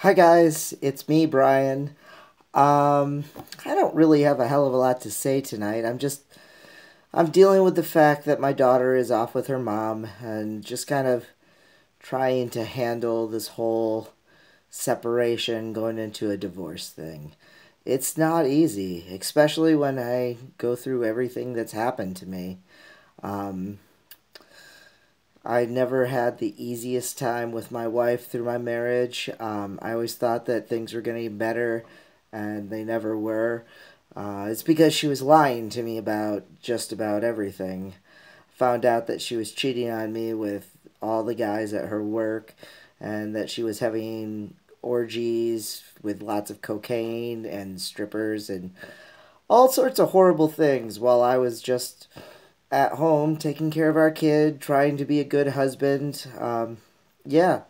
Hi guys, it's me, Brian. I don't really have a hell of a lot to say tonight. I'm dealing with the fact that my daughter is off with her mom and just kind of trying to handle this whole separation going into a divorce thing. It's not easy, especially when I go through everything that's happened to me. Um, I never had the easiest time with my wife through my marriage. I always thought that things were going to get better, and they never were. It's because she was lying to me about just about everything. Found out that she was cheating on me with all the guys at her work, and that she was having orgies with lots of cocaine and strippers and all sorts of horrible things while I was just at home taking care of our kid, trying to be a good husband. Yeah.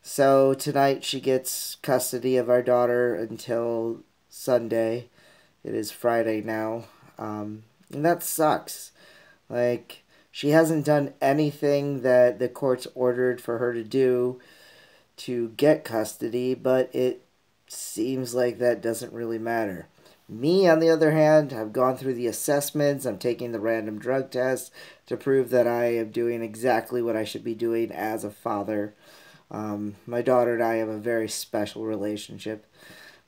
So tonight she gets custody of our daughter until Sunday. It is Friday now. And that sucks. Like, she hasn't done anything that the courts ordered for her to do to get custody, but it seems like that doesn't really matter. Me, on the other hand, I've gone through the assessments, I'm taking the random drug tests to prove that I am doing exactly what I should be doing as a father. My daughter and I have a very special relationship,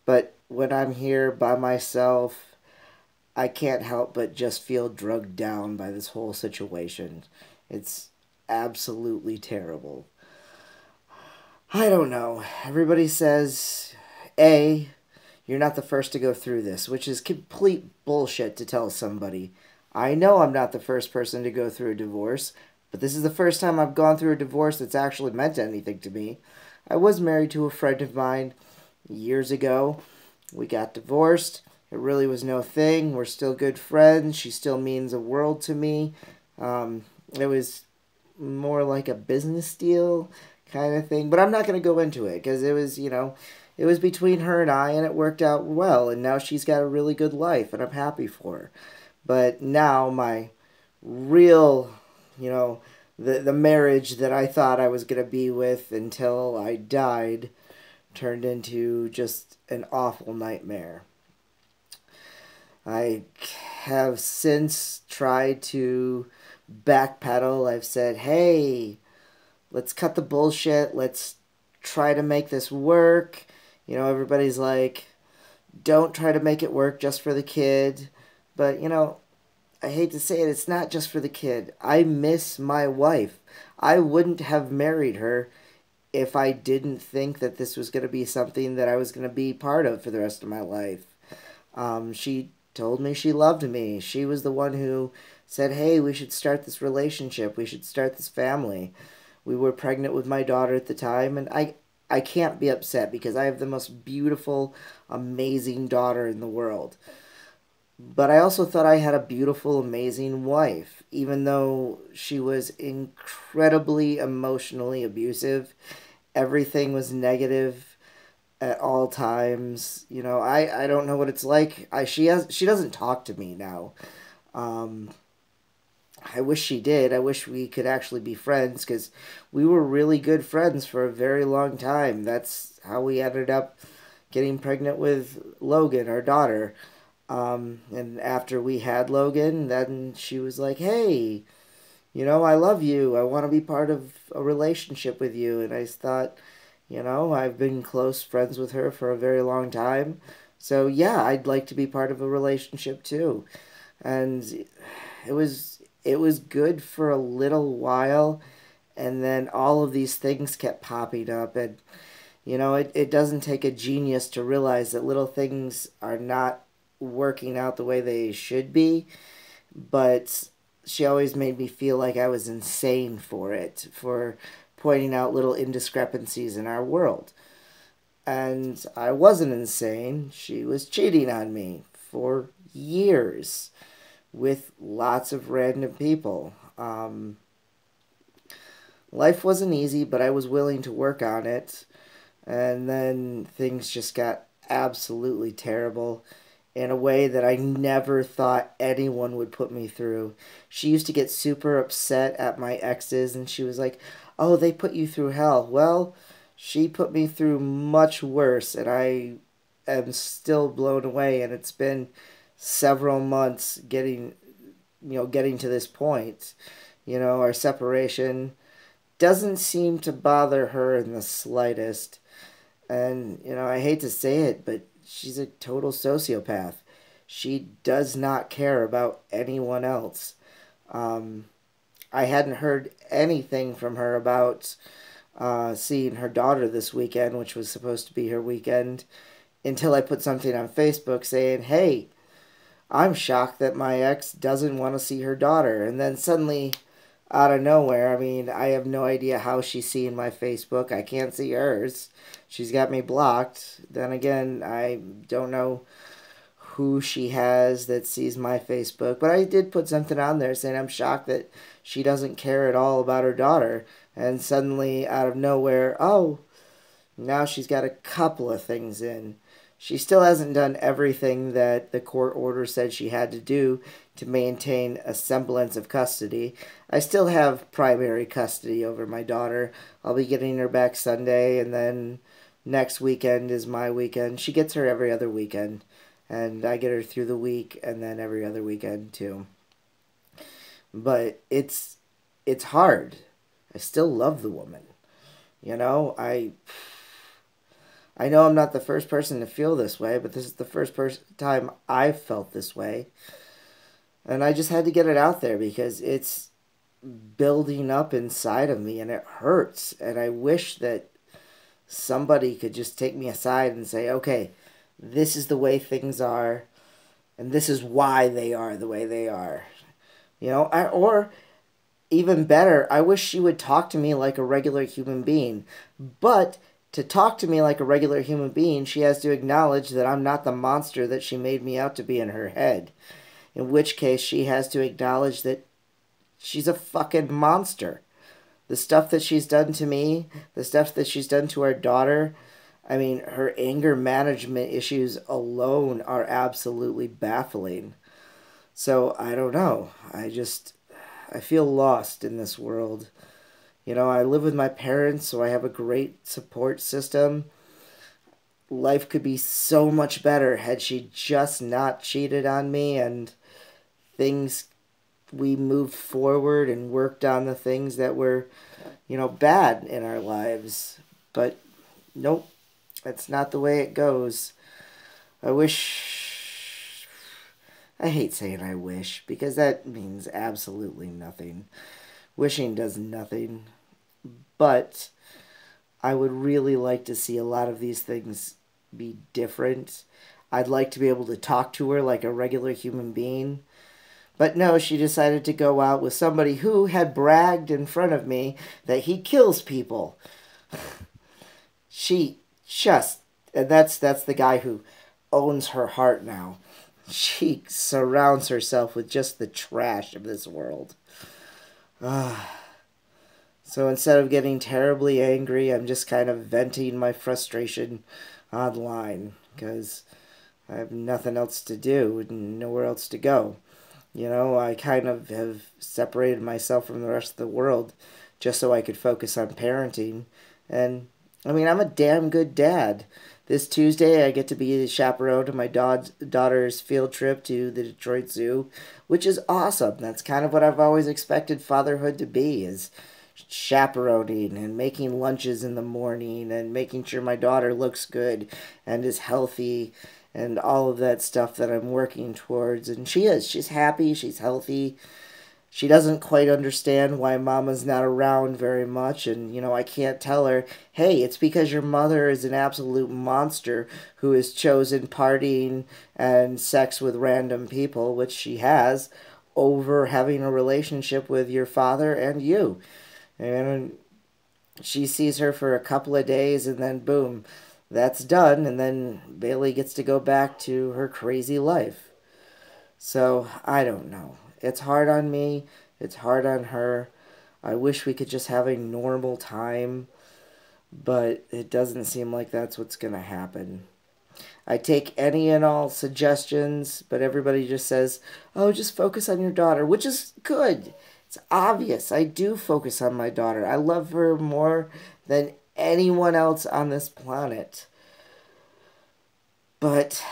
but when I'm here by myself, I can't help but just feel drugged down by this whole situation. It's absolutely terrible. I don't know. Everybody says, A, you're not the first to go through this, which is complete bullshit to tell somebody. I know I'm not the first person to go through a divorce, but this is the first time I've gone through a divorce that's actually meant anything to me. I was married to a friend of mine years ago. We got divorced. It really was no thing. We're still good friends. She still means a world to me. It was more like a business deal kind of thing. But I'm not going to go into it because it was, it was between her and I, and it worked out well. And now she's got a really good life, and I'm happy for her. But now my real, you know, the marriage that I thought I was going to be with until I died turned into just an awful nightmare. I have since tried to backpedal. I've said, hey, let's cut the bullshit. Let's try to make this work. Everybody's like, don't try to make it work just for the kid. But, I hate to say it, it's not just for the kid. I miss my wife. I wouldn't have married her if I didn't think that this was going to be something that I was going to be part of for the rest of my life. She told me she loved me. She was the one who said, hey, we should start this relationship. We should start this family. We were pregnant with my daughter at the time, and I can't be upset because I have the most beautiful, amazing daughter in the world. But I also thought I had a beautiful, amazing wife, even though she was incredibly emotionally abusive. Everything was negative at all times. I don't know what it's like. She doesn't talk to me now. Um, I wish she did. I wish we could actually be friends because we were really good friends for a very long time. That's how we ended up getting pregnant with Logan, our daughter. And after we had Logan, then she was like, hey, I love you. I want to be part of a relationship with you. And I thought, I've been close friends with her for a very long time. So yeah, I'd like to be part of a relationship too. And it was good for a little while, and then all of these things kept popping up, and it doesn't take a genius to realize that little things are not working out the way they should be, but she always made me feel like I was insane for it, for pointing out little indiscrepancies in our world. And I wasn't insane. She was cheating on me for years with lots of random people. Life wasn't easy, but I was willing to work on it. And then things just got absolutely terrible in a way that I never thought anyone would put me through. She used to get super upset at my exes, and she was like, oh, they put you through hell. Well, She put me through much worse, and I am still blown away. And it's been several months getting to this point. Our separation doesn't seem to bother her in the slightest. And, I hate to say it, but she's a total sociopath. She does not care about anyone else. Um, I hadn't heard anything from her about seeing her daughter this weekend, which was supposed to be her weekend, until I put something on Facebook saying, hey, I'm shocked that my ex doesn't want to see her daughter. And then suddenly, out of nowhere, I mean, I have no idea how she's seeing my Facebook. I can't see hers. She's got me blocked. Then again, I don't know who she has that sees my Facebook. But I did put something on there saying I'm shocked that she doesn't care at all about her daughter. And suddenly, out of nowhere, oh, now she's got a couple of things in. She still hasn't done everything that the court order said she had to do to maintain a semblance of custody. I still have primary custody over my daughter. I'll be getting her back Sunday, and then next weekend is my weekend. She gets her every other weekend, and I get her through the week and then every other weekend too. But it's hard. I still love the woman. You know, I know I'm not the first person to feel this way, but this is the first time I've felt this way. And I just had to get it out there because it's building up inside of me and it hurts. And I wish that somebody could just take me aside and say, okay, this is the way things are, and this is why they are the way they are. Or even better, I wish she would talk to me like a regular human being. But to talk to me like a regular human being, she has to acknowledge that I'm not the monster that she made me out to be in her head. In which case, she has to acknowledge that she's a fucking monster. The stuff that she's done to me, the stuff that she's done to our daughter, I mean, her anger management issues alone are absolutely baffling. So, I don't know. I feel lost in this world. I live with my parents, so I have a great support system. Life could be so much better had she just not cheated on me and things we moved forward and worked on the things that were, bad in our lives. But nope, that's not the way it goes. I hate saying I wish because that means absolutely nothing. Wishing does nothing. But I would really like to see a lot of these things be different. I'd like to be able to talk to her like a regular human being. But no, she decided to go out with somebody who had bragged in front of me that he kills people. She just, and that's the guy who owns her heart now. She surrounds herself with just the trash of this world. So instead of getting terribly angry, I'm just kind of venting my frustration online because I have nothing else to do and nowhere else to go. I kind of have separated myself from the rest of the world just so I could focus on parenting. And, I mean, I'm a damn good dad. This Tuesday, I get to be the chaperone to my daughter's field trip to the Detroit Zoo, which is awesome. That's kind of what I've always expected fatherhood to be, is chaperoning and making lunches in the morning and making sure my daughter looks good and is healthy and all of that stuff that I'm working towards. And she is. She's happy. She's healthy. She doesn't quite understand why mama's not around very much. And, I can't tell her, hey, it's because your mother is an absolute monster who has chosen partying and sex with random people, which she has, over having a relationship with your father and you. And she sees her for a couple of days and then boom, that's done. And then Bailey gets to go back to her crazy life. So, I don't know. It's hard on me. It's hard on her. I wish we could just have a normal time, but it doesn't seem like that's what's going to happen. I take any and all suggestions, but everybody just says, oh, just focus on your daughter, which is good. It's obvious. I do focus on my daughter. I love her more than anyone else on this planet. But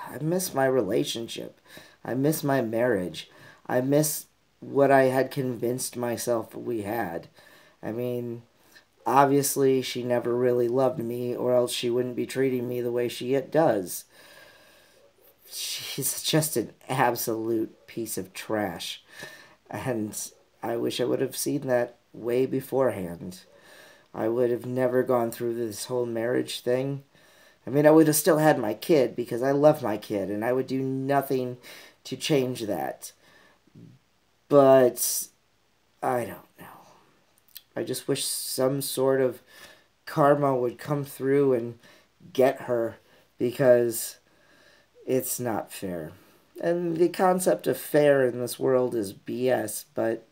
I miss my relationship. I miss my marriage. I miss what I had convinced myself we had. I mean, obviously, she never really loved me, or else she wouldn't be treating me the way she does. She's just an absolute piece of trash. And I wish I would have seen that way beforehand. I would have never gone through this whole marriage thing. I mean, I would have still had my kid because I love my kid and I would do nothing to change that. But I don't know. I just wish some sort of karma would come through and get her because it's not fair. And the concept of fair in this world is BS, but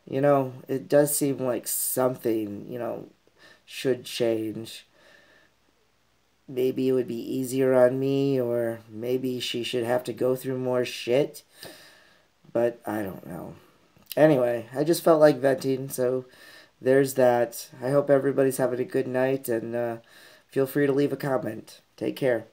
it does seem like something, should change. Maybe it would be easier on me, or maybe she should have to go through more shit, but I don't know. Anyway, I just felt like venting, so there's that. I hope everybody's having a good night, and feel free to leave a comment. Take care.